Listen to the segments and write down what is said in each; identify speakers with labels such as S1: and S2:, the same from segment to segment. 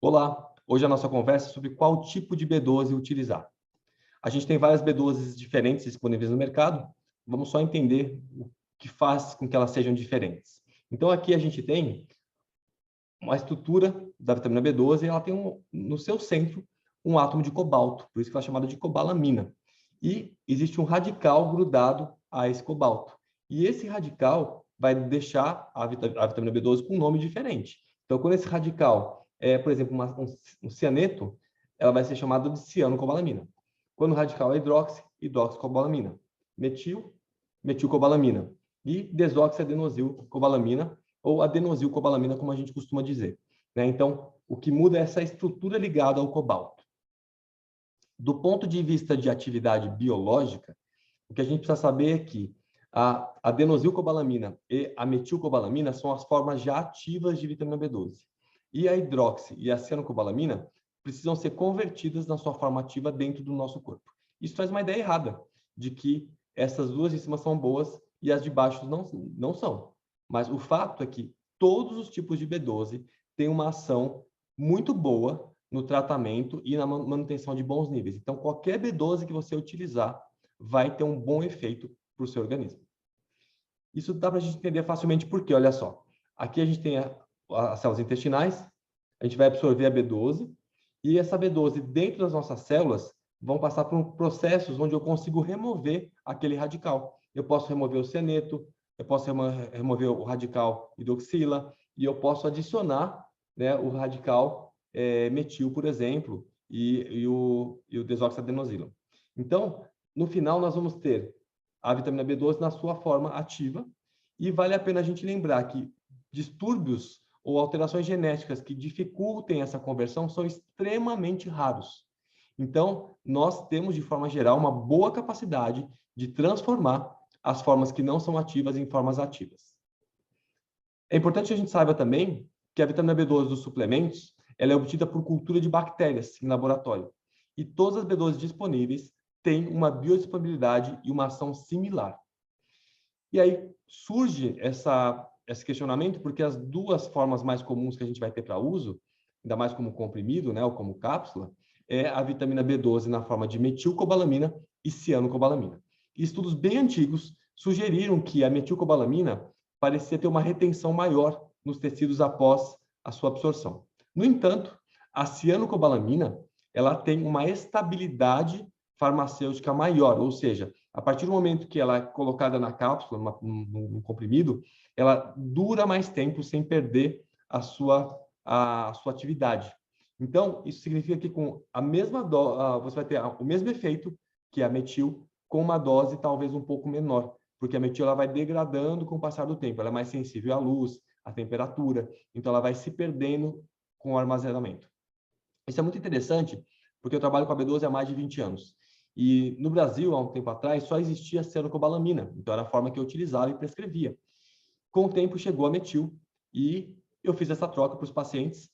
S1: Olá, hoje a nossa conversa é sobre qual tipo de B12 utilizar. A gente tem várias B12s diferentes disponíveis no mercado, vamos só entender o que faz com que elas sejam diferentes. Então aqui a gente tem uma estrutura da vitamina B12 e ela tem no seu centro um átomo de cobalto, por isso que ela é chamada de cobalamina. E existe um radical grudado a esse cobalto. E esse radical vai deixar a vitamina B12 com um nome diferente. Então, quando esse radical é, por exemplo, um cianeto, ela vai ser chamada de cianocobalamina. Quando o radical é hidroxi, hidroxicobalamina. Metil, metilcobalamina. E desoxiadenosilcobalamina, ou adenosilcobalamina, como a gente costuma dizer. Né? Então, o que muda é essa estrutura ligada ao cobalto. Do ponto de vista de atividade biológica, o que a gente precisa saber é que a adenosilcobalamina e a metilcobalamina são as formas já ativas de vitamina B12. E a hidroxi e a cianocobalamina precisam ser convertidas na sua forma ativa dentro do nosso corpo. Isso traz uma ideia errada de que essas duas de cima são boas e as de baixo não são. Mas o fato é que todos os tipos de B12 têm uma ação muito boa no tratamento e na manutenção de bons níveis. Então, qualquer B12 que você utilizar vai ter um bom efeito para o seu organismo. Isso dá para a gente entender facilmente porque, olha só, aqui a gente tem as células intestinais, a gente vai absorver a B12, e essa B12 dentro das nossas células vão passar por processos onde eu consigo remover aquele radical. Eu posso remover o cianeto, eu posso remover o radical hidroxila, e eu posso adicionar, né, o radical metil, por exemplo, e o desoxiadenosila. Então, no final, nós vamos ter a vitamina B12 na sua forma ativa, e vale a pena a gente lembrar que distúrbios ou alterações genéticas que dificultem essa conversão são extremamente raros. Então, nós temos, de forma geral, uma boa capacidade de transformar as formas que não são ativas em formas ativas. É importante que a gente saiba também que a vitamina B12 dos suplementos ela é obtida por cultura de bactérias em laboratório. E todas as B12 disponíveis têm uma biodisponibilidade e uma ação similar. E aí surge esse questionamento porque as duas formas mais comuns que a gente vai ter para uso, ainda mais como comprimido, né, ou como cápsula, é a vitamina B12 na forma de metilcobalamina e cianocobalamina. E estudos bem antigos sugeriram que a metilcobalamina parecia ter uma retenção maior nos tecidos após a sua absorção. No entanto, a cianocobalamina ela tem uma estabilidade farmacêutica maior, ou seja, a partir do momento que ela é colocada na cápsula, num comprimido, ela dura mais tempo sem perder a sua atividade. Então, isso significa que com a mesma dose, você vai ter o mesmo efeito que a metil, com uma dose talvez um pouco menor, porque a metil ela vai degradando com o passar do tempo, ela é mais sensível à luz, à temperatura, então ela vai se perdendo com o armazenamento. Isso é muito interessante, porque eu trabalho com a B12 há mais de 20 anos. E no Brasil, há um tempo atrás, só existia a cianocobalamina, então era a forma que eu utilizava e prescrevia. Com o tempo chegou a metil e eu fiz essa troca para os pacientes,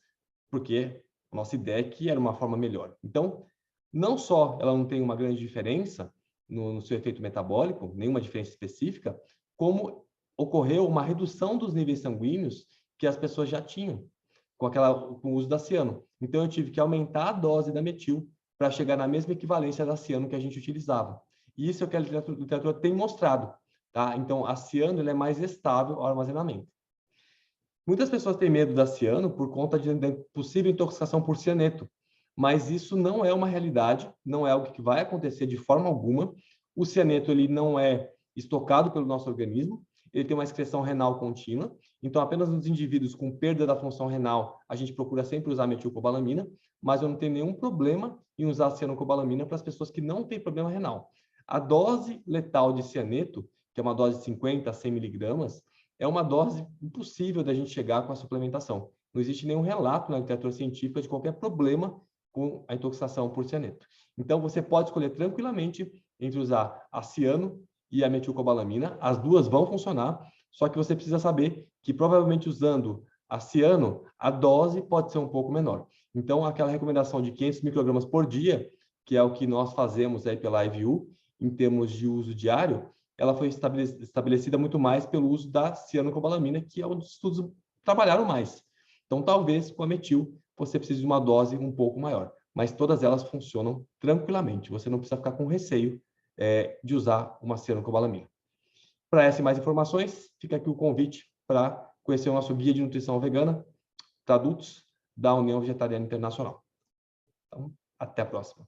S1: porque a nossa ideia é que era uma forma melhor. Então, não só ela não tem uma grande diferença no seu efeito metabólico, nenhuma diferença específica, como ocorreu uma redução dos níveis sanguíneos que as pessoas já tinham com o uso da ciano. Então, eu tive que aumentar a dose da metil para chegar na mesma equivalência da ciano que a gente utilizava. E isso é o que a literatura tem mostrado. Tá? Então, a ciano é mais estável ao armazenamento. Muitas pessoas têm medo da ciano por conta de possível intoxicação por cianeto, mas isso não é uma realidade, não é algo que vai acontecer de forma alguma. O cianeto ele não é estocado pelo nosso organismo, ele tem uma excreção renal contínua, então apenas nos indivíduos com perda da função renal, a gente procura sempre usar metilcobalamina, mas eu não tenho nenhum problema em usar cianocobalamina para as pessoas que não têm problema renal. A dose letal de cianeto, que é uma dose de 50 a 100 miligramas, é uma dose impossível da gente chegar com a suplementação. Não existe nenhum relato na literatura científica de qualquer problema com a intoxicação por cianeto. Então, você pode escolher tranquilamente entre usar a ciano e a metilcobalamina. As duas vão funcionar, só que você precisa saber que provavelmente usando a ciano, a dose pode ser um pouco menor. Então, aquela recomendação de 500 microgramas por dia, que é o que nós fazemos aí pela IVU, em termos de uso diário, ela foi estabelecida muito mais pelo uso da cianocobalamina, que é onde os estudos trabalharam mais. Então, talvez com a metil você precisa de uma dose um pouco maior. Mas todas elas funcionam tranquilamente. Você não precisa ficar com receio de usar uma cianocobalamina. Para essas e mais informações, fica aqui o convite para conhecer o nosso Guia de Nutrição Vegana para Adultos da União Vegetariana Internacional. Então, até a próxima.